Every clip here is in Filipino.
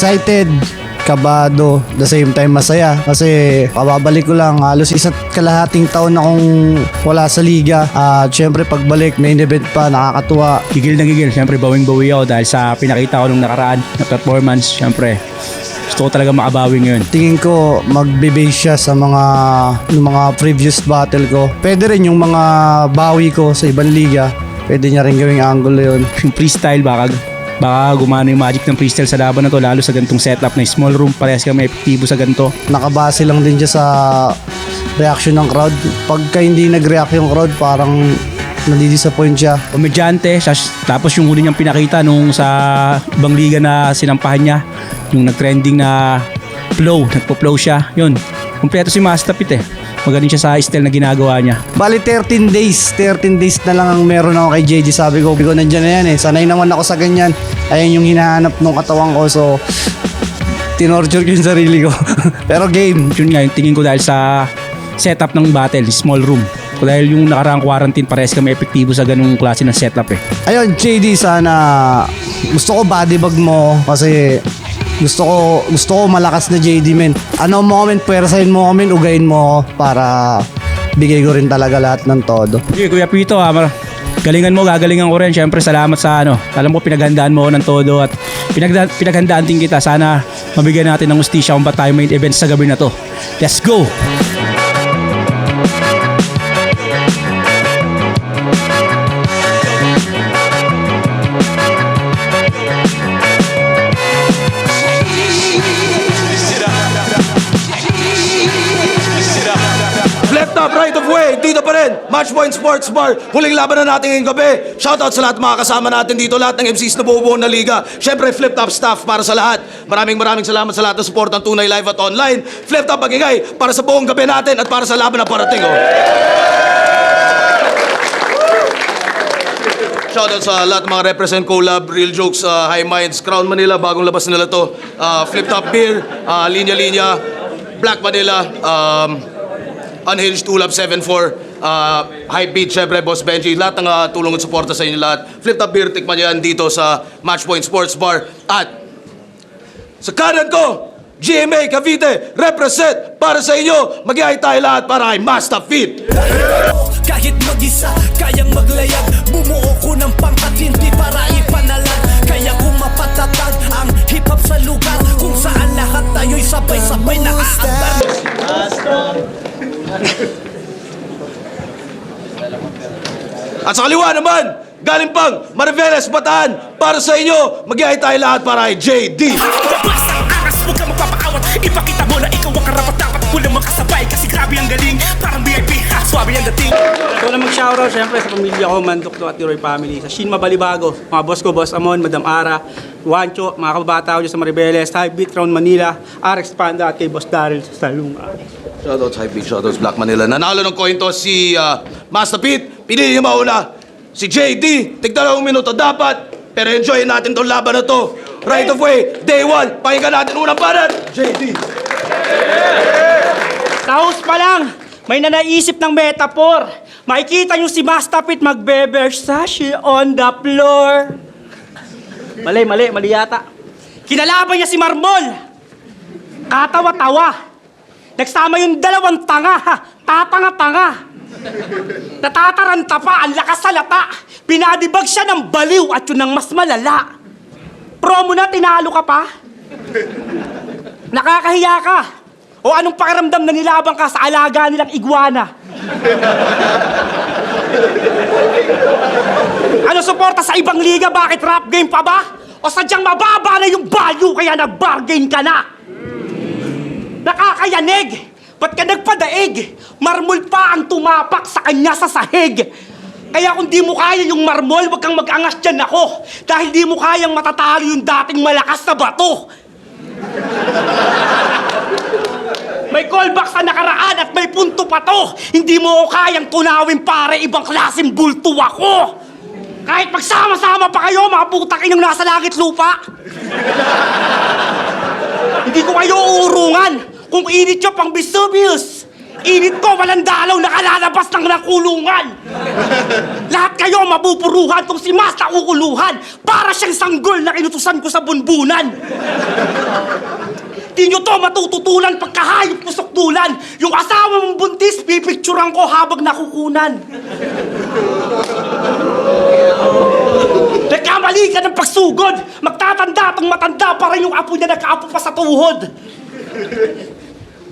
excited, kabado, the same time masaya. Kasi kababalik ko lang, halos isa't kalahating taon na akong wala sa liga. At syempre pagbalik, main event pa, nakakatuwa. Gigil na gigil, syempre bawing-bawi ako dahil sa pinakita ko nung nakaraan na performance. Syempre, gusto ko talaga makabawi ngayon. Tingin ko magbe-base siya sa yung mga previous battle ko. Pwede rin yung mga bawi ko sa ibang liga. Pwede niya rin gawing angle yun. Yung freestyle, baka gumana yung magic ng freestyle sa laban na to, lalo sa gantong setup na small room, parehas kami epektibo sa ganito. Nakabase lang din siya sa reaction ng crowd. Pagka hindi nag-react yung crowd, parang nadi-disappoint siya. Komedyante, tapos yung huli niyang pinakita nung sa ibang liga na sinampahan niya, yung nag-trending na nagpo-flow siya, yun. Kompleto si Mastapit eh. Magaling siya sa style na ginagawa niya. Bali 13 days na lang ang meron ako kay JJ. Sabi ko nandiyan na yan eh. Sanay naman ako sa ganyan. Ayan yung hinahanap ng katawan ko. So, tinorture ko yung sarili ko. Pero game. Yun nga, yung tingin ko dahil sa setup ng battle, small room. Dahil yung nakaraang quarantine, parehas kami epektibo sa ganung klase ng setup eh. Ayun, JD, sana gusto ko body bag mo kasi gusto ko malakas na JD, men. Ano moment, pwersahin mo kami, ugayin mo para bigay ko rin talaga lahat ng todo. Okay, Kuya Pito, galingan mo, gagalingan ko rin. Siyempre, salamat sa alam mo, pinaghandaan mo ng todo at pinaghandaan din kita. Sana mabigyan natin ng ustisya kung ba tayo main event sa gabi na to. Let's go! Left up, right of way, dito pa rin, Matchpoint Sports Bar, huling laban na natin ngayong gabi. Shoutout sa lahat mga kasama natin dito, lahat ng MCs na bubuo na liga. Siyempre, Flip Top staff para sa lahat. Maraming salamat sa lahat ng support ng Tunay Live at Online. Flip Top magingay para sa buong gabi natin at para sa laban na parating. Shoutout sa lahat ng mga represent collab, Real Jokes, High Minds, Crown Manila, bagong labas nila to. Flip Top Beer, Linya Linya, Black Manila, Unhinged, Tulab 74, High Beat, syempre, Boss Benji, lahat ng tulong at suporta sa inyo lahat. Flip Top Beer, tikman yan dito sa Matchpoint Sports Bar. At sa kanan ko, GMA Cavite, represent para sa inyo. Mag-iay tayo lahat para kay Master Fit. Kahit mag-isa, kayang maglayag. Bumuo ko ng pangkat, hindi para ipanalag. Kaya kung mapatatag ang hip-hop sa lugar kung saan lahat tayo'y sabay-sabay na aandar. At sa kaliwa naman, galing pang Mariveles, Bataan, para sa inyo, mag-iay tayo lahat para kay JD. Ilabas ang aras, huwag kang magpapaawat. Ipakita mo na ikaw ang karapat-dapat. Walang makasabay kasi grabe ang galing. Parang VIP, ha, swabe ang dating. Ito na mag-shoutout syempre sa pamilya ko, Mandukto at Tiroy family. Sa Shin Mabalibago, mga boss ko, Boss Amon, Madam Ara, Juancho, mga kababata ko dyan sa Maribeles, High Beat, Crown Manila, RX Panda at kay Boss Daryl sa Salunga. Shoutouts High Beat, shoutouts Black Manila. Nanalo ng coin toss si Master Pete. Pinili niya mauna. Si JD, tig-2 minuto dapat. Pero enjoy natin tong laban na to. Right of way, day 1. Pakinggan natin unang banat. JD. Taos pa lang, may nanaisip ng metaphor. Makikita nyo si Master Pete magbe-Versace on the floor. Mali yata. Kinalaban niya si Marmol. Katawa-tawa. Nagsama yung dalawang tanga, ha? Tatanga-tanga. Natataranta pa, ang lakas sa lata. Pinadibag siya ng baliw at yun ang mas malala. Promo na, tinalo ka pa? Nakakahiya ka. O anong pakiramdam na nilabang ka sa alaga nilang iguana? Ano suporta sa ibang liga? Bakit rap game pa ba? O sadyang mababa na yung value kaya nag-bargain ka na? Nakakayanig! Ba't ka nagpadaig? Marmol pa ang tumapak sa kanya sa sahig. Kaya kung di mo kaya yung marmol, wag kang mag-angas dyan ako. Dahil di mo kayang matatalo yung dating malakas na bato. May callback sa nakaraan at may punto pa to. Hindi mo kayang tunawin pare, ibang klaseng bulto ako. Kahit magsama-sama pa kayo, mga putak inyong nasa langit lupa. Hindi ko kayo uurungan. Kung init nyo pang Vesuvius, Init ko, walang dalaw, nakalalabas ng kulungan. Lahat kayo mapupuruhan kung si Mas nakukuluhan. Para siyang sanggol na inutusan ko sa bunbunan. Di nyo to matututulan pagkahayop ko sukdulan. Yung asawa mong buntis, pipicturan ko habang nakukunan. Nagkamali ka ng pagsugod. Magtatanda pang matanda para yung apo niya nagkaapo pa sa tuhod.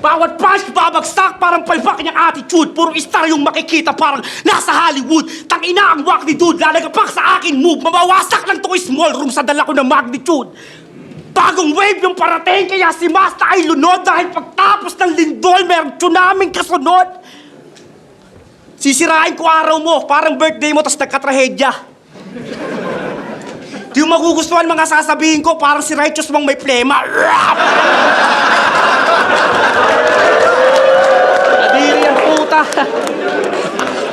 Bawat punch, babagsak, parang palpak niyang attitude. Puro star yung makikita, parang nasa Hollywood. Tangina ang wak ni dude, lalagapak sa akin move. Mabawasak lang tong small room sa dala ko ng magnitude. Bagong wave yung parating, kaya si Masta ay lunod. Dahil pagtapos ng lindol, meron tsunaming kasunod. Sisirain ko araw mo, parang birthday mo, tas nagkatrahedya. Di mo magugustuhan mga sasabihin ko, parang si Righteous Mang may plema. Rap! Adiri ang puta.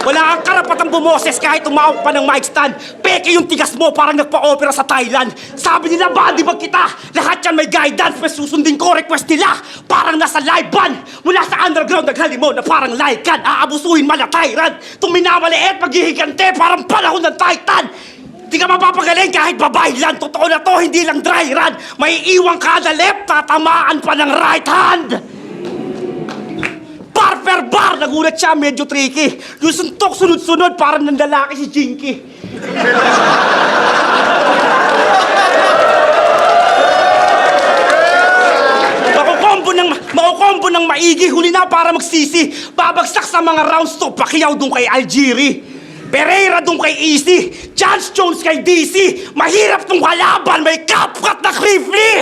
Wala kang karapatang bumoses kahit tumawag pa ng mic stand. Peke yung tigas mo, parang nagpa-opera sa Thailand. Sabi nila, body bag kita. Lahat yan may guidance, may susundin ko request nila. Parang nasa live band. Mula sa underground, naghalimaw na parang laikan. Aabusuhin man na tyrant. Tung minamaliit, maghihigante, parang panahon ng Titan. Di ka mapapagaling kahit babae lang. Totoo na to, hindi lang dry run. May iwang kada left, tatamaan pa ng right hand. Bar per bar, nagulat siya, medyo tricky. Yung suntok sunod-sunod, parang nandalaki si Jinky. Makukombo ng maigi, huli na para magsisi. Babagsak sa mga rounds to, Pacquiao dun kay Algieri. Pereira dun kay Easy, Chance Jones kay DC. Mahirap tong kalaban, may kapkat na krifli.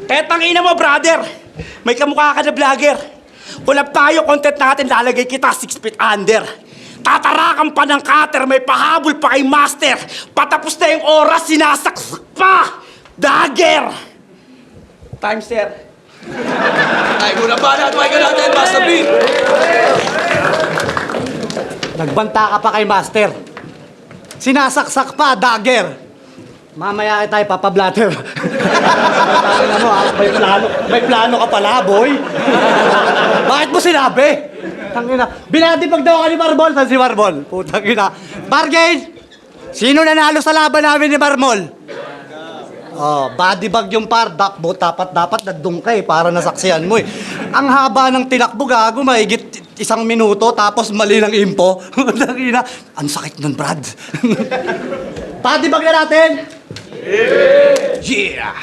Kaya tangina mo, brother. May kamukha ka na vlogger. Kulab tayo, content natin, lalagay kita 6 feet under. Tatarakan pa ng cutter, may pahabol pa kay master. Patapos na yung oras, sinasaksak pa. Dagger. Time, sir. Ay, muna ba na? Tuwag ka natin, Master B. Nagbanta ka pa kay Master. Sinasaksak pa, dagger. Mamaya tayo papablatter. Tangina mo, ha? May plano ka pala, boy. Bakit mo sinabi? Tangina. Binatipag daw ka ni Marbol. Saan si Marbol? Putang ina. Bargain! Sino nanalo sa laban namin ni Marmol? Oh, body bag yung par. Dakbo, dapat nagdung ka eh, para nasaksihan mo eh. Ang haba ng tinakbo, gago, mahigit 1 minuto, tapos mali ng impo. Tangina. Ang sakit nun, Brad. Body bag na natin! Yeah!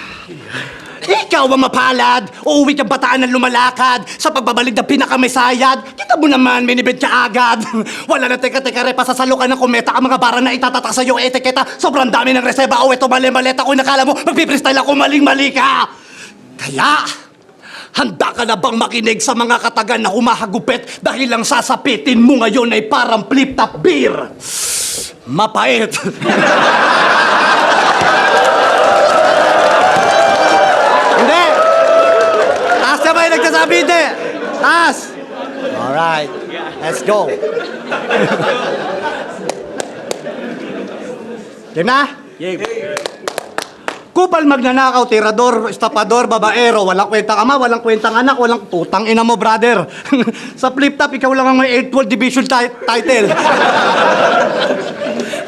Ikaw ang mapalad, uuwi kang bataan ng lumalakad sa pagbabalik ng pinakamasayad. Kita mo naman, minibid ka agad. Wala na teka-teka repa sa salukan ng kometa ang mga bara na itatatak sa iyong etiketa. Sobrang dami ng reseba, eto mali-maleta ko nakala mo, magpipristal ako maling-mali ka. Kaya, handa ka na bang makinig sa mga katagan na humahagupit dahil lang sasapitin mo ngayon ay parang flip-top beer? Mapait. Hindi! Taas na ba yung nagsasabi hindi? Taas! Alright, let's go. Game na? Game. Kupal magnanakaw, tirador, estapador, babaero, walang kwentang ama, walang kwentang anak, walang putang ina mo, brother. Sa flip-top, ikaw lang ang may 8th World Division title.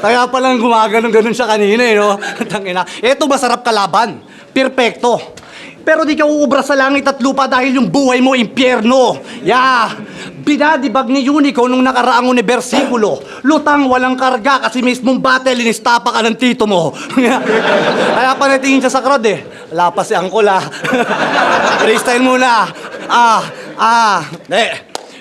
Kaya palang gumaganon-ganon siya kanina eh, no? Tangina. Ito masarap kalaban. Perfecto. Pero di ka uubra sa langit at lupa dahil yung buhay mo impyerno. Yeah. Binadibag ni Unico nung nakaraang unibersikulo. Lutang walang karga kasi mismong battle inistapa ka ng tito mo. Kaya pa natingin siya sa crowd eh. Wala pa si Angkol ah. Freestyle muna.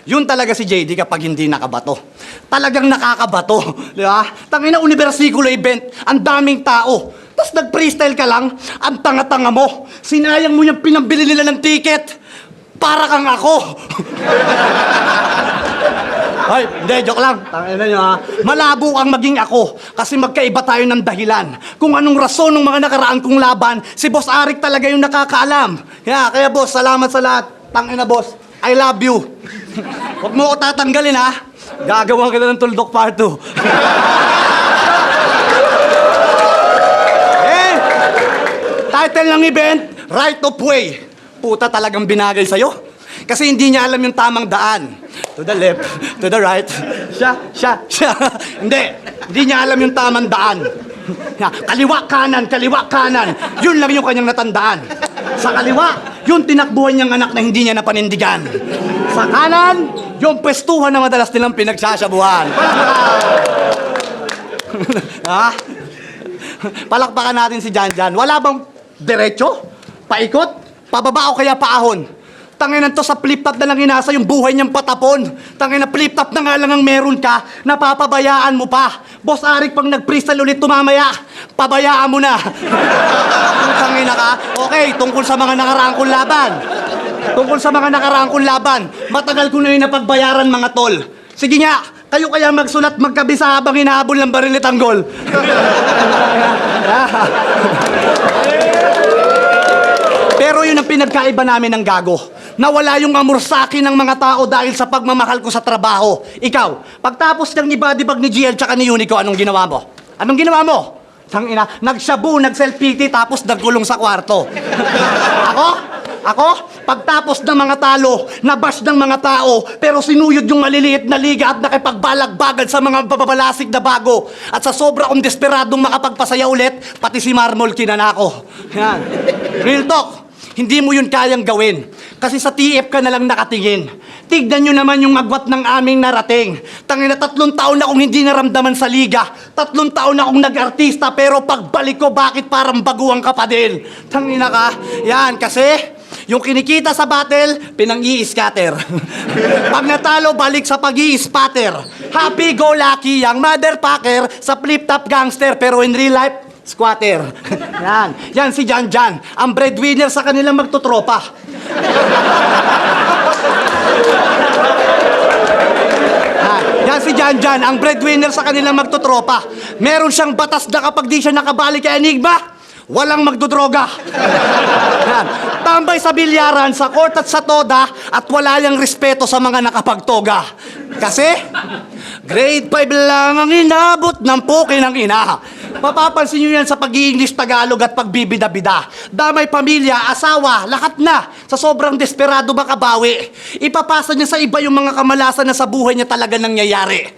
Yun talaga si JD kapag hindi nakabato. Talagang nakakabato. Di ba? Tangina unibersikulo event. Ang daming tao. Tapos nag-freestyle ka lang, ang tanga-tanga mo. Sinayang mo yung pinambili nila ng ticket. Para kang ako. Ay, hindi, joke lang. Tangina nyo ha. Malabo kang maging ako kasi magkaiba tayo ng dahilan. Kung anong rason ng mga nakaraan kong laban, si Boss Arik talaga yung nakakaalam. Kaya boss, salamat sa lahat. Tangina boss, I love you. Huwag mo ko tatanggalin ha. Gagawa kita ng tuldok part 2. Title ng event, Right of Way. Puta talagang binagay sa'yo. Kasi hindi niya alam yung tamang daan. To the left, to the right. Siya. Hindi niya alam yung tamang daan. Kaliwa, kanan. Yun lang yung kanyang natandaan. Sa kaliwa, yung tinakbuhan niyang anak na hindi niya napanindigan. Sa kanan, yung pwestuhan na madalas nilang pinagsasabuhan. Ha? Palakpakan natin si Jan. Wala bang diretso? Paikot? Pababa o kaya paahon? Tanginan to sa flip-top na lang inasa yung buhay niyang patapon. Tanginan flip-top na nga lang ang meron ka, napapabayaan mo pa. Boss Arik, pag nag-freestyle ulit tumamaya, pabayaan mo na. Tangina ka? Okay, tungkol sa mga nakaraang kong laban. Matagal ko na yung napagbayaran, mga tol. Sige nga, kayo kaya magsulat magkabisa habang hinahabol ng barilit ang gol. Pero yun ang pinagkaiba namin ng gago. Nawala yung amor sa akin ng mga tao dahil sa pagmamahal ko sa trabaho. Ikaw, pagtapos ng ibadibag ni GL tsaka ni Unico, anong ginawa mo? Tangina, nagshabu, nag-self-pity, tapos nagkulong sa kwarto. Ako, pagtapos ng mga talo, nabash ng mga tao, pero sinuyod yung maliliit na liga at nakipagbalagbagan sa mga babalasig na bago. At sa sobra kong desperadong makapagpasaya ulit, pati si Marmol kinanako. Yan. Real talk, hindi mo yun kayang gawin. Kasi sa TF ka na lang nakatingin. Tignan nyo naman yung agwat ng aming narating. Tangina, 3 taon na akong hindi naramdaman sa liga. 3 taon na akong nag-artista, pero pagbalik ko, bakit parang baguang ka pa din? Tangina ka. Yan, kasi yung kinikita sa battle, pinang-i-scatter. Pag natalo, balik sa pag-i-spatter. Happy-go-lucky yang motherfucker sa flip-top gangster, pero in real life, squatter. Yan si Jan. Ang breadwinner sa kanilang magtutropa. Yan si Jan, ang breadwinner sa kanilang magtutropa. Meron siyang batas na kapag di siya nakabalik kay Enigma, walang magdodroga. Yan. Tambay sa bilyaran, sa court at sa toda, at wala yang respeto sa mga nakapagtoga. Kasi, grade 5 lang ang inabot ng puki ng ina. Mapapansin nyo yan sa pag-i-English Tagalog at pagbibida-bida. Damay pamilya, asawa, lahat na. Sa sobrang desperado makabawi. Ipapasa niya sa iba yung mga kamalasan na sa buhay niya talaga nangyayari.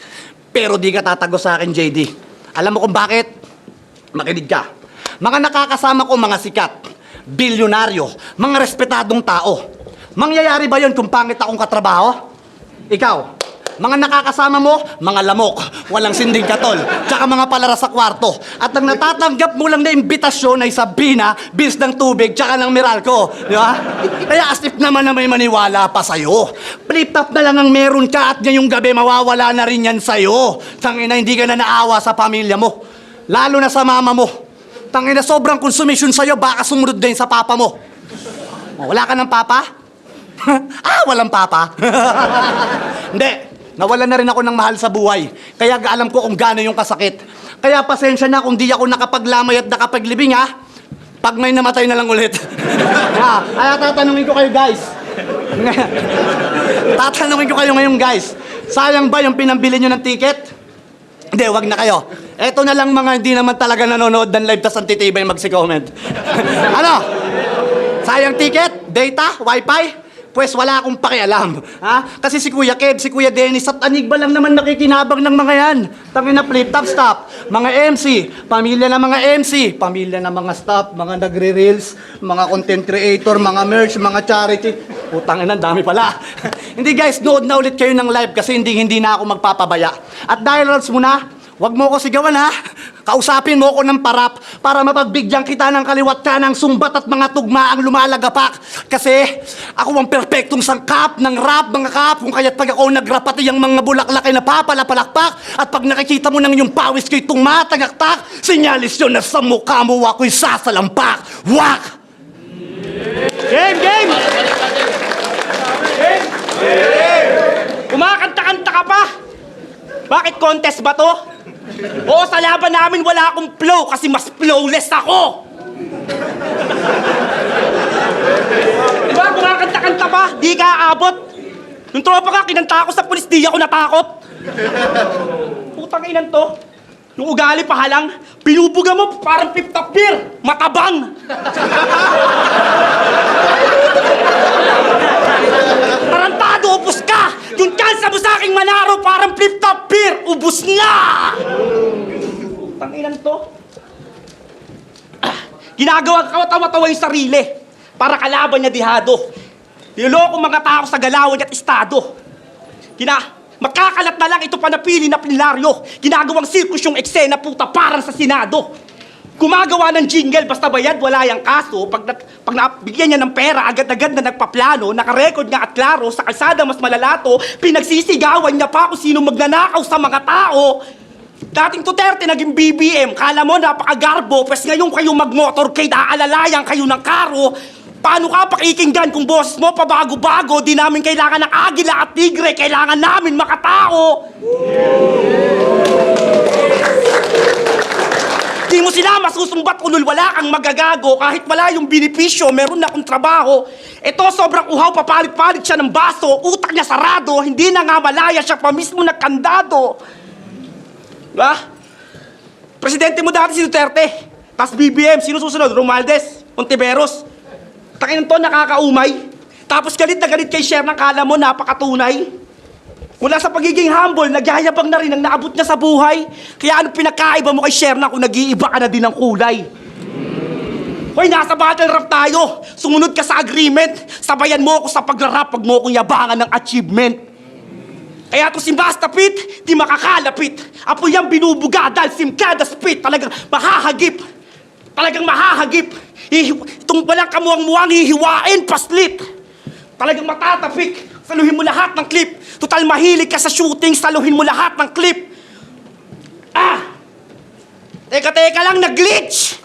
Pero di ka tatago sa akin, JD. Alam mo kung bakit? Makinig ka. Mga nakakasama ko, mga sikat, bilyonaryo, mga respetadong tao. Mangyayari ba yun kung pangit akong katrabaho? Ikaw, mga nakakasama mo, mga lamok, walang sinding katol, tsaka mga palara sa kwarto. At ang natatanggap mo lang na imbitasyon ay Sabina, bills ng tubig, tsaka ng Meralco. Di ba? Kaya as if naman na may maniwala pa sa'yo. Flip-top na lang ang meron ka at ngayong gabi mawawala na rin yan sa'yo. Tangina, hindi ka na naawa sa pamilya mo. Lalo na sa mama mo. Tangina, sobrang konsumisyon sa'yo, baka sumunod din sa papa mo. Wala ka ng papa? Walang papa. Hindi. Nawalan na rin ako ng mahal sa buhay. Kaya alam ko kung gaano yung kasakit. Kaya pasensya na kung di ako nakapaglamay at nakapaglibing, ha? Pag may namatay na lang ulit. Kaya tatanungin ko kayo, guys. Tatanungin ko kayo ngayon, guys. Sayang ba yung pinambili nyo ng ticket? Hindi, wag na kayo. Eto na lang mga hindi naman talaga nanonood ng live tas antitibay magsi-comment. Ano? Sayang ticket? Data? Wi-Fi? Pues wala akong pakialam. Ha? Kasi si Kuya Kev, si Kuya Dennis at Anigba lang naman nakikinabang ng mga yan. Tangin na flip-top stop. Mga MC, pamilya ng mga MC, pamilya ng mga staff, mga nagre-reels, mga content creator, mga merch, mga charity. Putang ina, dami pala. Hindi guys, nood na ulit kayo ng live kasi hindi na ako magpapabaya. At dahil rules muna, wag mo ko sigawan, ha? Kausapin mo ko ng parap para mapagbigyan kita ng kaliwat ka ng sumbat at mga tugmaang lumalagapak. Kasi ako ang perpektong sangkap ng rap, mga kap. Kung kaya't pag ako nag-rap pati yung mga bulaklak ay napapalapalakpak. At pag nakikita mo nang yung pawis ko'y tumatagaktak, sinyalis yun na sa mukha mo ako'y sasalampak. Wak! Game! Kumakanta-kanta ka pa? Bakit contest ba to? Oo, sa laban namin wala akong flow kasi mas flowless ako! Diba, kumakanta-kanta pa, di ka aabot. Nung tropa ka, kinanta ako sa pulis, di ako natakot. Putang inan to. Yung ugali pa halang, pinubuga mo parang pip-top beer, matabang! Depensa mo sa aking Manaro parang flip-top beer! Ubus na! Tanginan to. Ginagawa katawa-tawa yung sarili para kalaban niya dihado. Niloloko mga tao sa galawan at estado. Makakalat na lang ito panapili na plenaryo. Ginagawang sirkus yung eksena puta parang sa Senado. Gumagawa ng jingle basta bayad wala yung kaso. Pag nabigyan niya ng pera agad-agad na nagpaplano, nakarecord nga at klaro sa kalsada mas malalato, pinagsisigawan niya pa kung sino magnanakaw sa mga tao. Dating Duterte naging BBM, kala mo napakagarbo, pes ngayon kayo mag-motorcade, aalalayan kayo ng karo. Paano ka pakikinggan kung boses mo pabago-bago? Di namin kailangan ng agila at tigre, kailangan namin makatao. Di mo sila masusumbat ulul, wala kang magagago. Kahit wala yung benepisyo, meron na akong trabaho. Ito sobrang uhaw, papalit-palit siya ng baso. Utak niya sarado, hindi na nga malaya siya pa mismo nagkandado. Diba? Presidente mo dati si Duterte. Tas BBM, sino susunod? Romualdez, Ontiveros. Takinan to, nakakaumay. Tapos galit na galit kay Sher ng kala mo, napakatunay. Mula sa pagiging humble, nagyayabang na rin ang naabot niya sa buhay. Kaya ano pinakaiba mo kay Sher na kung nag-iiba ka na din ng kulay? Hoy, nasa battle rap tayo. Sumunod ka sa agreement. Sabayan mo ako sa pagrarap, pag mo akong yabangan ng achievement. Kaya to si Basta Pit, di makakalapit. Apo yung binubuga dahil simkada spit. Talagang mahahagip. Talagang mahahagip. Itong walang kamuang-muang hihiwain, paslit. Talagang matatapik. Saluhin mo lahat ng clip. Total mahilig ka sa shooting, saluhin mo lahat ng clip. Teka lang, nag-glitch.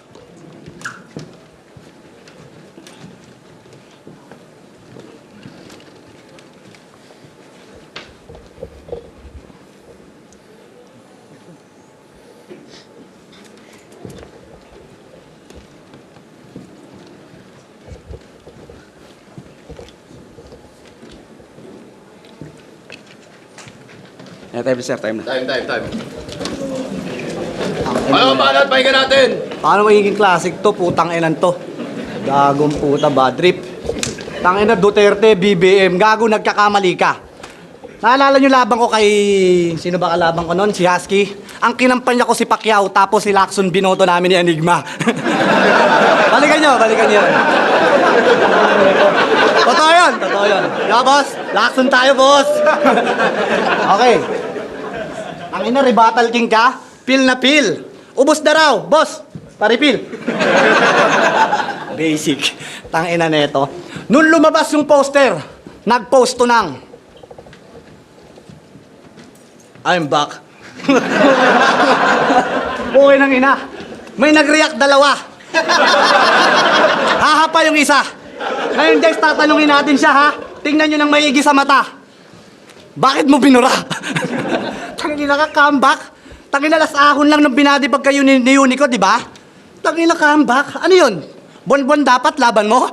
Time, sir, time na. Time. Ano ang paano at pahinga natin? Paano magiging classic to? Putang inan to. Gagong puta, bad trip. Tangina Duterte, BBM. Gago, nagkakamali ka. Naalala nyo labang ko kay... Sino ba kalabang ko nun? Si Husky. Ang kinampanya ko si Pacquiao, tapos si Lacson binoto namin ni Enigma. Balikan nyo. Totoo yun. Yeah, boss. Lacson tayo, boss. Okay. Ang ina, rebuttal king ka? Pil na pil. Ubus na raw, boss. Paripil. Basic. Tangina neto. Nung lumabas yung poster, nag-post to ng I'm back. Buhay ng ina. May nag-react dalawa. Haha pa yung isa. Ngayon guys, tatanungin natin siya ha. Tingnan nyo ng maigi sa mata. Bakit mo binura? Tangina ka, comeback. Tangina, las ahon lang nung binadibag kayo ni Unico, di ba? Tangina, comeback. Ano yun? Buwan-buwan dapat laban mo?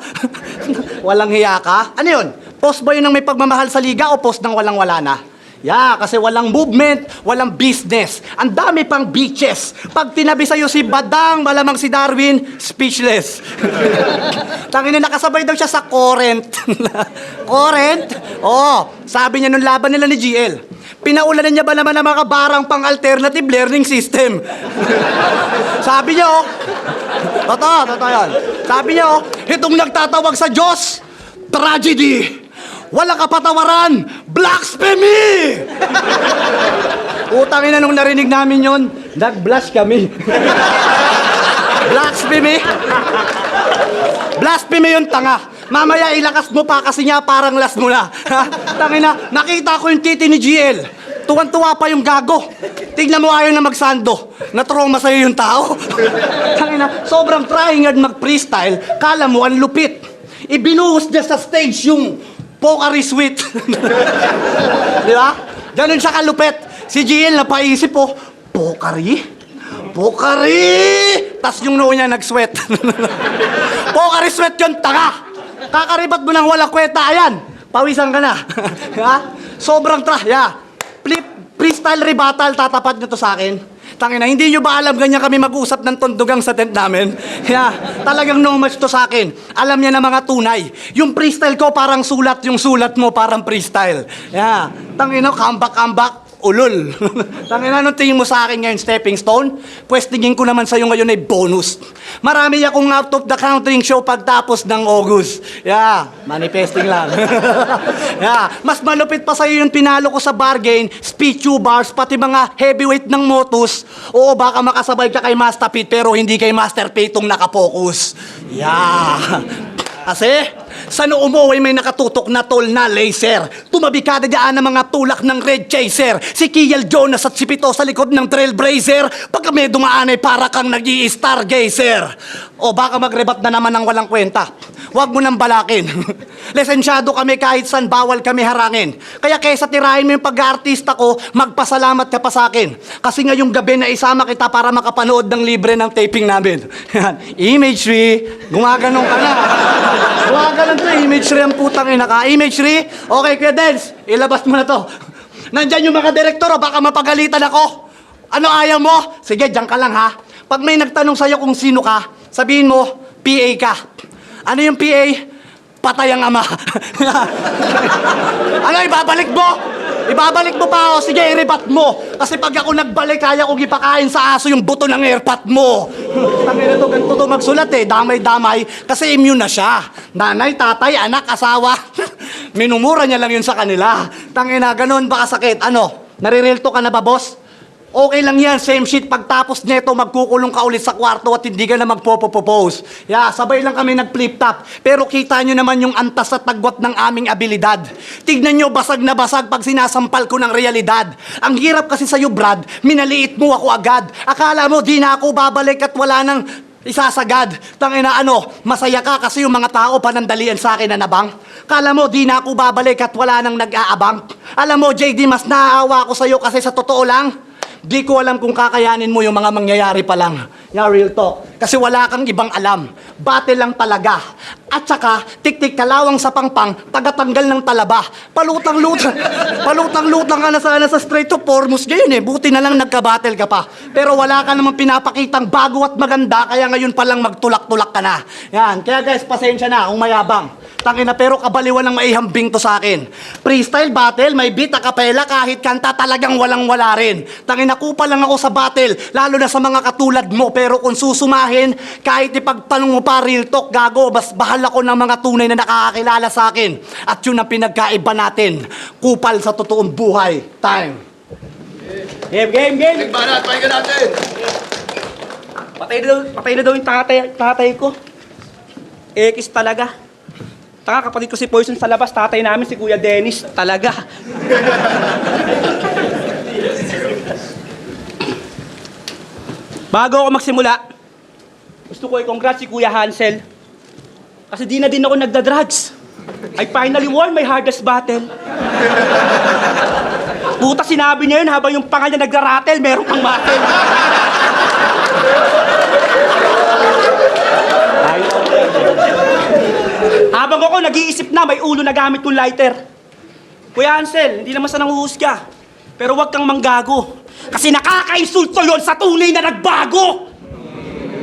Walang hiya ka? Ano yun? Post ba yun ng may pagmamahal sa liga o post ng walang-wala na? Yeah, kasi walang movement, walang business. Ang dami pang beaches. Pag tinabi sa'yo si Badang, malamang si Darwin, speechless. Tangina, nakasabay daw siya sa current. Current? Oo, sabi niya nung laban nila ni GL. Pinaulanan niya ba naman ang mga barang pang alternative learning system? Sabi niya, totoo yun. Sabi niya, itong nagtatawag sa Diyos, tragedy. Walang kapatawaran, blasphemy! Utangin na nung narinig namin yon, nag-blush kami. Blasphemy? Blasphemy yun, tanga. Mamaya ilakas mo pa kasi nga parang last mo na. Tangina, nakita ko yung titi ni GL. Tuwan-tuwa pa yung gago. Tignan mo ayaw na magsando. Na-trauma sa'yo yung tao. Tangina, sobrang trying hard mag-freestyle. Kala mo ang lupit. Ibinuhos niya sa stage yung Pocari Sweet. Di ba? Ganun siya kalupit. Si GL napaisip po, Pocari? Tas yung noo niya nag-sweat. Pocari Sweat yun, tanga! Kakaribat mo ng walang kweta, ayan. Pawisan ka na. Ha? Sobrang freestyle rebuttal, tatapat nyo to sa akin. Tangina, hindi nyo ba alam ganyan kami mag-usap ng tundugang sa tent namin? Yeah, talagang no match to sa akin. Alam niya na mga tunay. Yung freestyle ko parang sulat, yung sulat mo parang freestyle. Yeah, tangina, comeback. Ulol. Tangina, anong tingin mo sa akin ngayon, stepping stone? Pwes tingin ko naman sa'yo ngayon ay bonus. Marami akong out of the country show pagtapos ng August. Yeah, manifesting lang. Yeah, mas malupit pa sa'yo yung pinalo ko sa bargain, speed bars, pati mga heavyweight ng Motus. Oo, baka makasabay ka kay Master Pete, pero hindi kay Master Pete yung nakapokus. Yeah. Kasi, sa noo mo ay may nakatutok na tol na laser. Tumabi ka na dyan ng mga tulak ng Red Chaser. Si Kiel Jonas at si Pito sa likod ng Trailblazer. Pagka may dumaan ay para kang nag-i-stargazer. O baka magrebat na naman ng walang kwenta. Huwag mo nang balakin. Lisensyado kami kahit saan, bawal kami harangin. Kaya kesa tirahin mo yung pag-aartista ko, magpasalamat ka pa sa akin. Kasi ngayong gabi na isama kita para makapanood ng libre ng taping namin. Yan. Imagery, gumaganon ka na. Gumaganon to, imagery ang putang ina ka. Imagery, okay, Kuya Dens, ilabas mo na to. Nandyan yung mga direktor, baka mapagalitan ako. Ano ayaw mo? Sige, dyan ka lang ha. Pag may nagtanong sa'yo kung sino ka, sabihin mo, PA ka. Ano yung PA? Patay ang ama. Ano, ibabalik mo? Ibabalik mo pa ako. Sige, iribat mo. Kasi pag ako nagbalik, kaya kong ipakain sa aso yung buto ng airpot mo. Tangina to, ganito to magsulat eh. Damay-damay. Kasi immune na siya. Nanay, tatay, anak, asawa. Minumura niya lang yun sa kanila. Tangina, ganun ba kasakit? Ano, narirelto ka na ba, boss? Okay lang yan, same shit. Pagtapos neto, magkukulong ka ulit sa kwarto at hindi ka na magpo-propose. Yeah, sabay lang kami nag-flip top. Pero kita nyo naman yung antas at tagwat ng aming abilidad. Tignan nyo, basag na basag pag sinasampal ko ng realidad. Ang hirap kasi sa'yo, Brad, minaliit mo ako agad. Akala mo, di na ako babalik at wala nang isasagad. Tangina, ano, masaya ka kasi yung mga tao panandalian sa akin na nabang. Kala mo, di na ako babalik at wala nang nag-aabang. Alam mo, JD, mas naaawa ako sa'yo kasi sa totoo lang, di ko alam kung kakayanin mo yung mga mangyayari pa lang. Yeah, real talk. Kasi wala kang ibang alam. Battle lang talaga. At saka, tik-tik kalawang sa pangpang, tagatanggal ng talaba. Palutang-lutang ka na sana sa Strait of Hormuz ngayon eh. Buti na lang nagka-battle ka pa. Pero wala ka namang pinapakitang bago at maganda, kaya ngayon palang magtulak-tulak ka na. Yan. Kaya guys, pasensya na kung mayabang. Tangina, pero kabaliwan ng maihambing to sa akin. Freestyle battle, may beat, acapella, kahit kanta talagang walang-wala rin. Tangina, kupa lang ako sa battle, lalo na sa mga katulad mo. Pero kung susumahin, kahit ipagtanong mo pa, real talk, gago, bas bahal ako ng mga tunay na nakakakilala sa akin. At yun ang pinagkaiba natin. Kupal sa totoong buhay. Time. Game. Banat, pahinga natin. Patay na daw yung tatay ko. Ekis talaga. Taka, kapatid ko si Poison sa labas, tatay namin si Kuya Dennis. Talaga. Bago ako magsimula, gusto ko i-congrats si Kuya Hansel. Kasi di na din ako nagda-drugs. I finally won my hardest battle. Puta, sinabi niya yun habang yung panga niya nagra-rattle, meron pang battle. Habang ako nag-iisip na, may ulo na gamit kong lighter. Kuya Hansel, hindi naman sa nanguhusga. Pero huwag kang manggago. Kasi nakaka-insulto yon sa tunay na nagbago.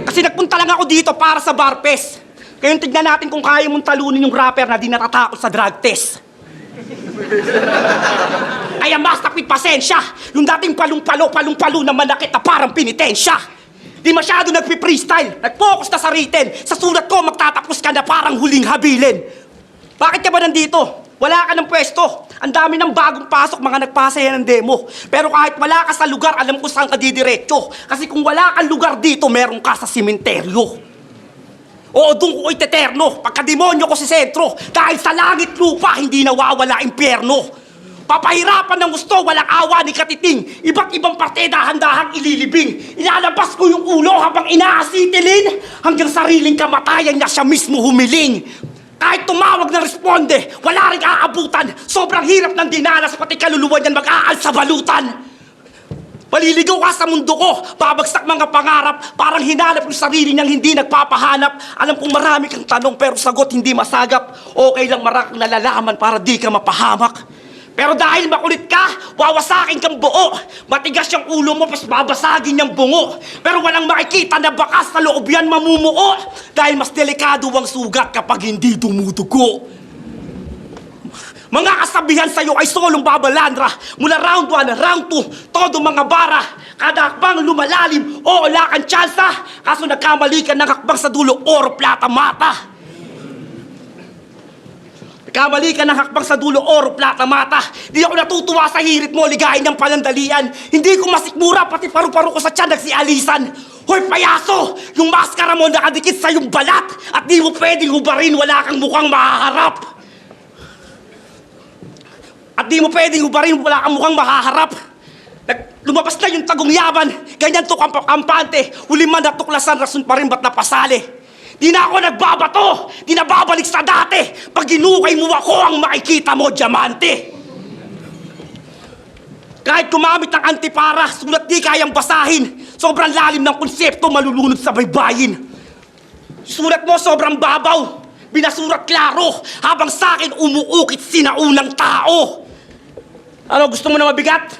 Kasi nagpunta lang ako dito para sa bar fest. Ngayon tignan natin kung kaya mong talunin yung rapper na di natatakot sa drug test. Ay, Master Pete, pasensya. Yung dating palong-palo na manakit na parang pinitensya. Di masyado nagpi-freestyle. Nag-focus na sa written. Sa sulat ko, magtatapos ka na parang huling habilin. Bakit ka ba nandito? Wala ka ng pwesto. Ang dami ng bagong pasok, mga nagpasaya ng demo. Pero kahit wala ka sa lugar, alam ko saan ka didiretso. Kasi kung wala kang lugar dito, meron ka sa simenteryo. Oo, doon ko iteterno. Pagka-demonyo ko si sentro. Dahil sa langit lupa, hindi nawawala impyerno. Papahirapan ng gusto, walang awa ni katiting. Iba't ibang parte dahan-dahang ililibing. Ilalabas ko yung ulo habang inaasitilin. Hanggang sariling kamatayan na siya mismo humiling. Kahit tumawag na responde, wala rin aabutan. Sobrang hirap ng dinanas, pati kaluluwa niyan mag-aal sa balutan. Maliligaw ka sa mundo ko, babagsak mga pangarap. Parang hinanap yung sarili niyang hindi nagpapahanap. Alam kong marami kang tanong pero sagot hindi masagap. Okay lang marakang nalalaman para di ka mapahamak. Pero dahil makulit ka, wawasakin kang buo. Matigas yung ulo mo, pas babasagin yung bungo. Pero walang makikita na bakas sa loob yan mamumuo. Dahil mas delikado ang sugat kapag hindi dumudugo. Mga kasabihan sa'yo ay solong babalandra. Mula round 1 na round 2, todo mga bara. Kada hakbang lumalalim, o wala kang tsansa. Kaso nagkamali ka ng hakbang sa dulo, oro, plata, mata. Kamali ka ng hakbang sa dulo, oro, plata, mata. Di ako natutuwa sa hirit mo, ligain ng panandalian. Hindi ko masikmura, pati paru-paro ko sa tiyan nagsialisan. Hoy, payaso! Yung maskara mo nakadikit sa yung balat. At di mo pwedeng hubarin, wala kang mukhang mahaharap. At di mo pwedeng hubarin, wala kang mukhang mahaharap. Lumabas na yung tagong yaman. Ganyan to kampante. Huli man natuklasan, rason pa rin ba't napasali? Di na ako nagbabato! Di na babalik sa dati! Pag ginukay mo ako, ang makikita mo, diamante! Kahit gumamit ng antipara, sulat di kayang basahin. Sobrang lalim ng konsepto, malulunod sa baybayin. Sulat mo sobrang babaw, binasurat klaro, habang sa akin umuukit sinaunang tao. Ano, gusto mo na mabigat?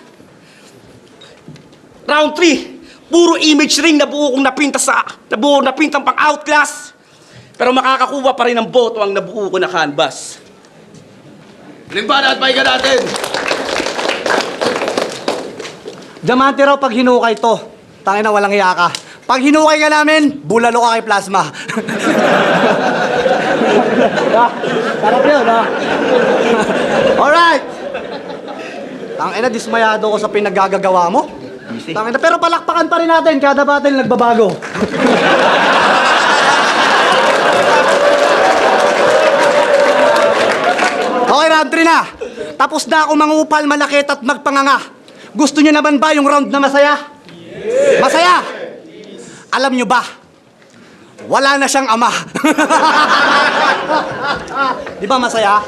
Round 3. Puro image ring na buo kong napintang pang outclass. Pero makakakuha pa rin ng boto ang nabuo ko na canvas. Limbana at pahinga natin. Diamante raw pag hinukay to. Tangin na walang hiya ka. Pag hinukay ka namin, bulalo ka kay Plasma. Sarap yun, ha? Alright! Tangin na, dismayado ko sa pinaggagawa mo. Tangin na, pero palakpakan pa rin natin kada battle nagbabago. Okay, round 3 na. Tapos na ako mangupal, malakit at magpanganga. Gusto nyo naman ba yung round na masaya? Yes. Masaya? Alam nyo ba? Wala na siyang ama. Di ba masaya?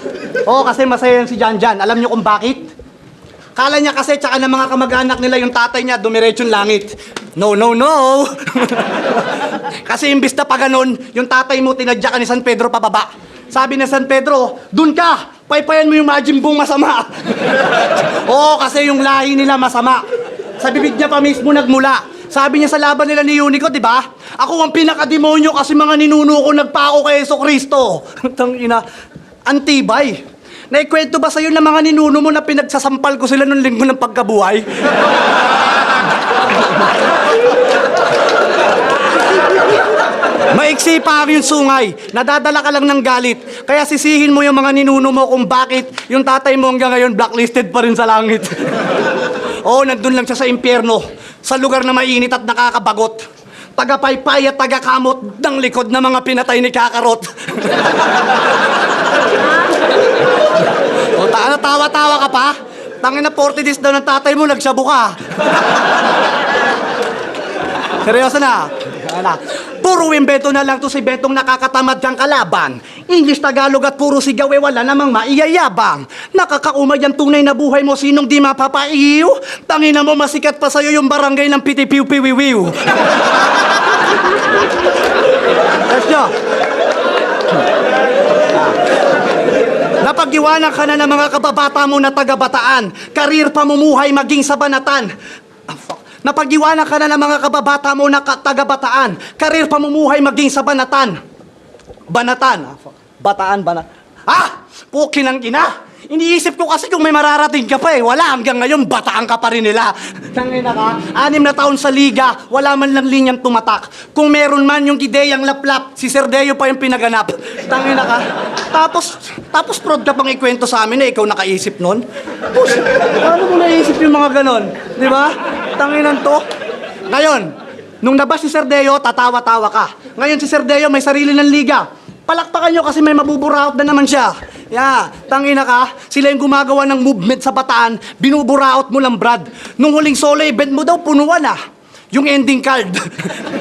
Oo, kasi masaya yan si Janjan. Alam nyo kung bakit? Kala niya kasi tsaka ng mga kamag-anak nila yung tatay niya dumiretsong langit. No, no, no! Kasi imbis na pa ganun, yung tatay mo tinadya ka ni San Pedro pababa. Sabi ni San Pedro, dun ka! Paypayan mo yung Majimbong masama. Oo, kasi yung lahi nila masama. Sa bibig niya pa mismo nagmula. Sabi niya sa laban nila ni Unico, di ba? Ako ang pinakademonyo kasi mga ninuno ko nagpako kay Jesucristo. Tangina, antibay. Naikwento ba sa'yo na mga ninuno mo na pinagsasampal ko sila nung linggo ng pagkabuhay? Maiksi pa yung sungay. Nadadala ka lang ng galit. Kaya sisihin mo yung mga ninuno mo kung bakit yung tatay mo hanggang ngayon blacklisted pa rin sa langit. Oo, nandun lang siya sa impyerno. Sa lugar na mainit at nakakabagot. Tagapaypay at tagakamot ng likod na mga pinatay ni Kakarot. O, tawa-tawa ka pa? Tangin na 40 days daw ng tatay mo, nagsabu ka. Seryoso na? Ano? Puro imbeto na lang to si Betong nakakatamad kang kalaban. English, Tagalog at puro sigaw wala namang maiyayabang. Nakakaumay ang tunay na buhay mo, sinong di mapapaiw? Tangina mo, masikat pa sa'yo yung barangay ng pitipiw-piwiwiw. Yes, nyo. Napag-iwanan ka na ng mga kababata mo na taga-bataan. Karir pamumuhay maging sa banatan. Napag-iwanan ka na ng mga kababata mo na taga-bataan. Karir pamumuhay maging sa banatan. Banatan. Bataan, Ah! Pukin ang ina! Iniisip ko kasi kung may mararating ka pa eh. Wala, hanggang ngayon, bataan ka pa rin nila. Tangina ka, 6 na taon sa liga, wala man lang linyang tumatak. Kung meron man yung ideyang laplap, si Serdeo pa yung pinaganap. Tangina ka. Tapos proud ka pang ikwento sa amin na ikaw nakaisip nun. Push, paano mo naisip yung mga ganon? Di ba? Tanginan to. Ngayon, nung nabas si Serdeo, tatawa-tawa ka. Ngayon si Serdeo may sarili ng liga. Palakpakan nyo kasi may mabuburaot na naman siya. Tangina ka, sila yung gumagawa ng movement sa bataan, binuburaot mo lang, Brad. Nung huling solo event mo daw, punuan yung ending card.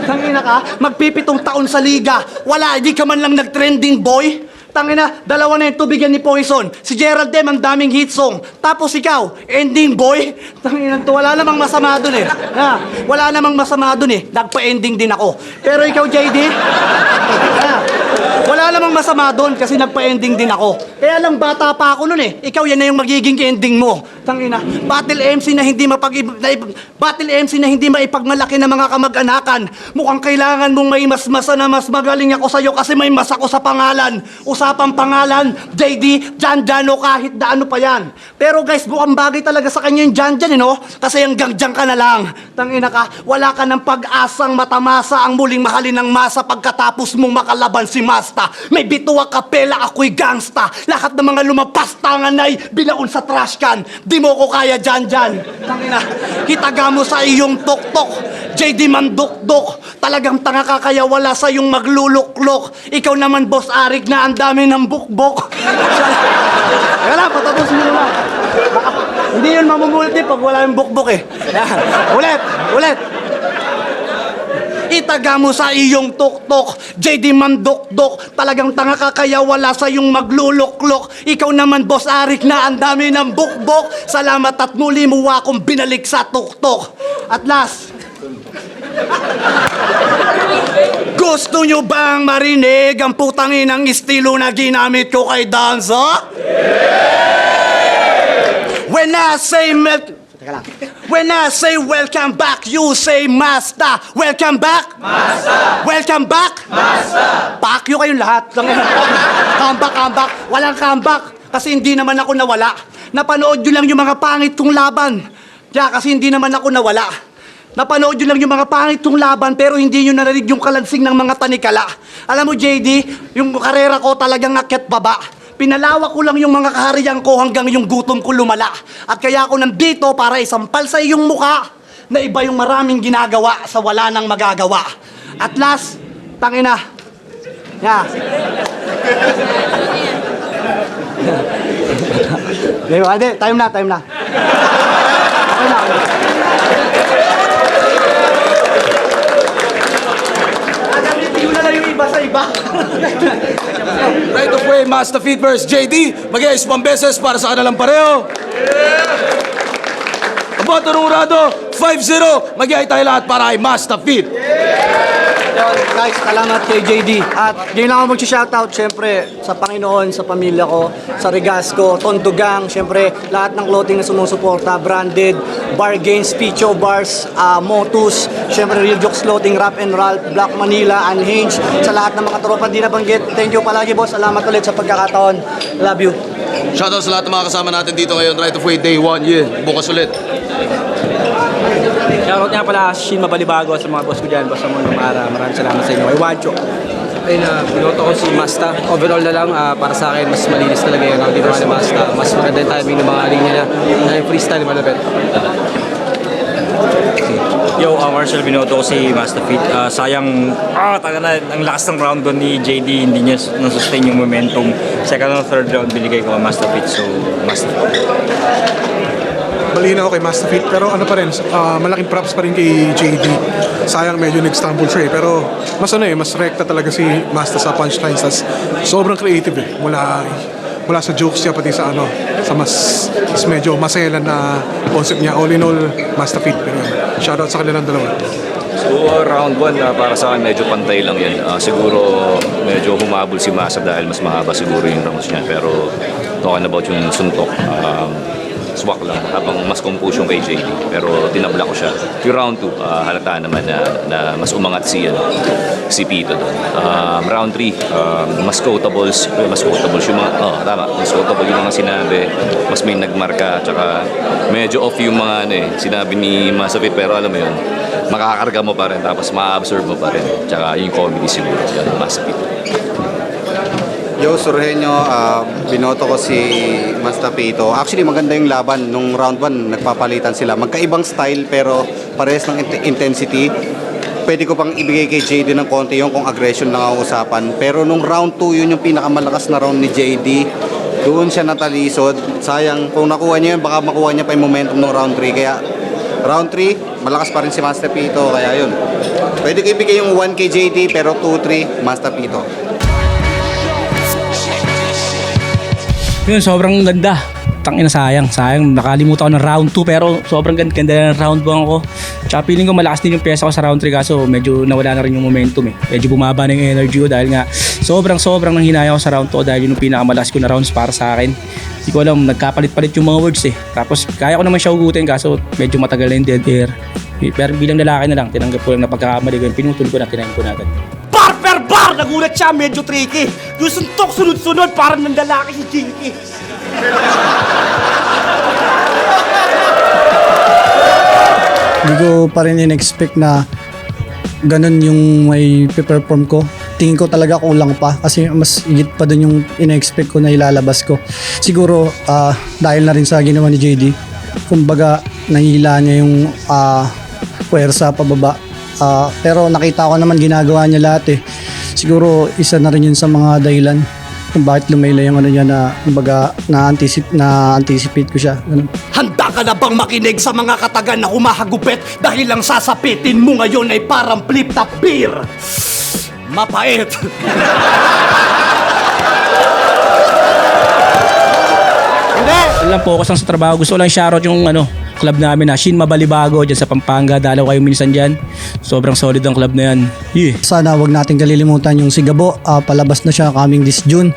Tangina ka, magpipitong taon sa liga, wala, hindi ka man lang nag-trending boy. Tangina, 2 na yung tubigan ni Poison. Si Gerald Dem, ang daming hit song. Tapos ikaw, ending boy. Tangina to, wala namang masama dun eh. Wala namang masama dun eh. Nagpa-ending din ako. Pero ikaw, JD, wala Wala namang masama doon kasi nagpa-ending din ako. Kaya lang bata pa ako noon eh. Ikaw yan na yung magiging ending mo. Tangina, battle MC na hindi maipagmalaki ng mga kamag-anakan. Mukhang kailangan mong may masmasa na mas magaling ako sa'yo kasi may mas ako sa pangalan. Usapang pangalan, JD, Jan o kahit na ano pa yan. Pero guys, mukhang bagay talaga sa kanya yung Jan, no? Kasi hanggang dyan ka na lang. Tangina ka, wala ka ng pag-asang matamasa ang muling mahalin ng masa pagkatapos mong makalaban si Masta. May bituwa kapela, ako'y gangsta. Lahat ng mga lumapas tangan ay binaon sa trash can. Di mo ko kaya Jan. Tangina, hitaga mo sa iyong tuktok. JD mandukdok. Talagang tanga ka kaya wala sa iyong magluluklok. Ikaw naman, Boss Arik, na ang dami ng bukbok. Kaya lang, patapusin mo naman. Hindi yun mamumulti pag wala yung bukbok eh. Yan. Ulit. Itaga mo sa iyong tuktok, JD mandukdok. Talagang tanga ka kaya wala sa iyong magluluklok. Ikaw naman, Boss Arik, na ang dami ng bukbok. Salamat at muli mo akong binalik sa tuktok. At last, gusto nyo bang marinig ang putangin ng estilo na ginamit ko kay Danza? When I say welcome back, you say Masta. Welcome back? Masta. Welcome back? Masta. Pakyo kayong lahat. Comeback. Walang comeback. Kasi hindi naman ako nawala. Napanood nyo lang yung mga pangit kong laban. Kasi hindi naman ako nawala. Napanood nyo lang yung mga pangit kong laban pero hindi nyo narinig yung kalansing ng mga tanikala. Alam mo, JD, yung karera ko talagang akyat baba. Pinalawak ko lang yung mga kaharian ko hanggang yung gutom ko lumala. At kaya ako nandito para isampal sa iyong mukha na iba yung maraming ginagawa sa wala nang magagawa. At last, tangina. Yeah. Time na. Okay na. Yun na lang yung iba sa iba. Right of way, Master Feet versus JD. Mag-iayos pang beses para sa kanilang pareho. Aboto ng urado, 5-0. Mag-iay tayo lahat para kay Master Feet. Guys, salamat kay JD. At yun lang ako mag-shoutout, syempre, sa Panginoon, sa pamilya ko, sa Regasco, Tondo Gang, syempre, lahat ng clothing na sumusuporta, branded, Bargains, Picho Bars, Motus, syempre, Real Jokes Clothing, Rap and Ralph, Black Manila, Unhinged, sa lahat ng mga tropa di nabanggit. Thank you palagi, boss. Salamat ulit sa pagkakataon. Love you. Shoutout sa lahat ng mga kasama natin dito ngayon. Right of way, day 1. Bukas ulit. Shoutout nga pala Shin Mabalibago sa mga boss ko dyan, boss Ramon Lumara. Maraming salamat sa inyo. Ay, Wancho. Ayun na, binoto ko si Masta. Overall na lang, para sa akin, mas malinis talaga yung ang ginawa ni Masta. Mas maganda yung timing ng mga linya niya. Na yung freestyle, malapit. Yo, Marshall, binoto ko si Master Feet. Sayang, ang lakas ng round doon ni JD, hindi niya nasustain yung momentum. Second and third round, binigay ko ang Master Feet, so Master Feet. Balina ako kay Master Feet, pero ano pa rin, malaking props pa rin kay JD. Sayang medyo nag-stumble siya eh, pero mas rekta talaga si Master sa punchlines. Tas sobrang creative eh, mula sa jokes niya pati sa sa mas medyo maselan na concept niya. All in all, Master Feet. Pero shoutout sa kanilang dalawa. So round 1 para sa akin medyo pantay lang yan. Siguro medyo humabol si Masa dahil mas mahaba siguro yung rounds niya. Pero talking about yung suntok, swak lang habang mas confusion kay JD. Pero tinabla ko siya. Yung round 2, halata naman na mas umangat si Pito doon. Round 3, mas quotables yung mga, mas quotable yung mga sinabi. Mas may nagmarka, tsaka medyo off yung mga sinabi ni Masafit, pero alam mo yun, makakarga mo pa rin, tapos ma-absorb mo pa rin. Tsaka yung comedy siguro, yan, Masafit. Yo, Surhenyo, binoto ko si Master Pito. Actually, maganda yung laban. Nung round 1, nagpapalitan sila. Magkaibang style pero parehas ng intensity. Pwede ko pang ibigay kay JD ng konti yung kung aggression lang ang usapan. Pero nung round 2, yun yung pinakamalakas na round ni JD. Doon siya natalisod. Sayang, kung nakuha niya yun, baka makuha niya pa yung momentum ng round 3. Kaya round 3, malakas pa rin si Master Pito. Kaya yun. Pwede ko ibigay yung 1 kay JD pero 2-3, Master Pito. Yun, sobrang ganda. tangina sayang. Nakalimutan ko ng round 2 pero sobrang ganda ng round 1 ko. Tsaka feeling ko malakas din yung piyesa ko sa round 3 kaso medyo nawala na rin yung momentum eh. Medyo bumaba na yung energy ko dahil nga sobrang nang hinaya ko sa round 2 dahil yun yung pinakamalakas ko na rounds para sa akin. Hindi ko alam, nagkapalit-palit yung mga words eh. Tapos kaya ko naman siya hugutin kaso medyo matagal na yung dead air. Pero bilang lalaki na lang, tinanggap ko lang na pagkakamali ko yun. Pinutol ko na, tinayin ko na agad. Bar! Nagulat siya, medyo tricky. Yung suntok sunod-sunod, parang nandalaki si Jinky. Hindi ko pa rin in-expect na ganun yung may perform ko. Tingin ko talaga kulang pa kasi mas higit pa dun yung in-expect ko na ilalabas ko. Siguro dahil na rin sa ginawa ni JD, kumbaga nahila niya yung puwersa pababa. Pero nakita ko naman ginagawa niya lahat eh. Siguro isa na rin yun sa mga dahilan kung bakit lumaylay yung ano niya na kumbaga na-anticipate ko siya. Ganun. Handa ka na bang makinig sa mga katagan na humahagupit dahil lang sasapitin mo ngayon ay parang flip-top beer? Mapait. Wala lang focus lang sa trabaho. Gusto ko lang shoutout yung club namin na Shin Mabalibago dyan sa Pampanga. Dalaw kayo minsan dyan. Sobrang solid ang club na yan. Yeah. Sana wag natin kalilimutan yung Sigabo. Palabas na siya coming this June.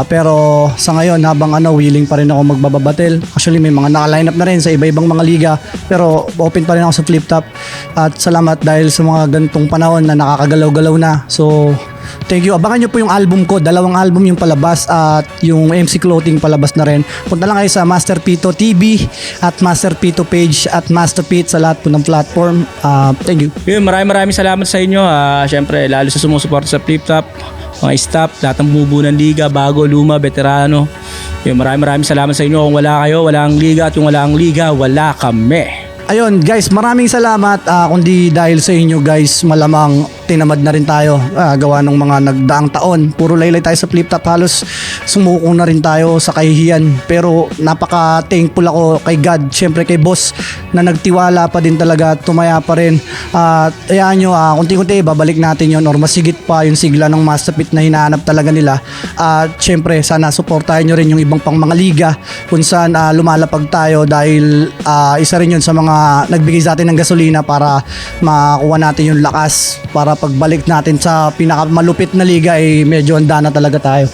Pero sa ngayon habang willing pa rin ako magbababatel. Actually may mga naka-line up na rin sa iba-ibang mga liga. Pero open pa rin ako sa Flip Top. At salamat dahil sa mga ganitong panahon na nakakagalaw-galaw na. So thank you. Abangan nyo po yung album ko. 2 album yung palabas at yung MC Clothing palabas na rin. Punta lang kayo sa Master Pito TV at Master Pito page at Master Pete sa lahat po ng platform. Thank you. Yun, maraming salamat sa inyo. Siyempre, lalo sa sumusuporta sa Flip Top, mga staff, lahat ng bumubuo ng liga, bago, luma, veterano. Yun, maraming salamat sa inyo. Kung wala kayo, wala ang liga. At kung wala ang liga, wala kami. Ayun guys, maraming salamat. Kundi dahil sa inyo guys, malamang tinamad na rin tayo gawa ng mga nagdaang taon. Puro laylay tayo sa Flip Top, halos sumuko na rin tayo sa kahihiyan. Pero napaka thankful ako kay God, syempre kay boss na nagtiwala pa din talaga, tumaya pa rin. Ayaan nyo, kunti-kunti babalik natin yon or mas higit pa yung sigla ng Master Pit na hinahanap talaga nila. At syempre sana suportahan nyo rin yung ibang pang mga liga kung saan lumalapag tayo dahil isa rin yun sa mga nagbigay sa atin ng gasolina para makuha natin yung lakas para pagbalik natin sa pinakamalupit na liga ay medyo handa na talaga tayo.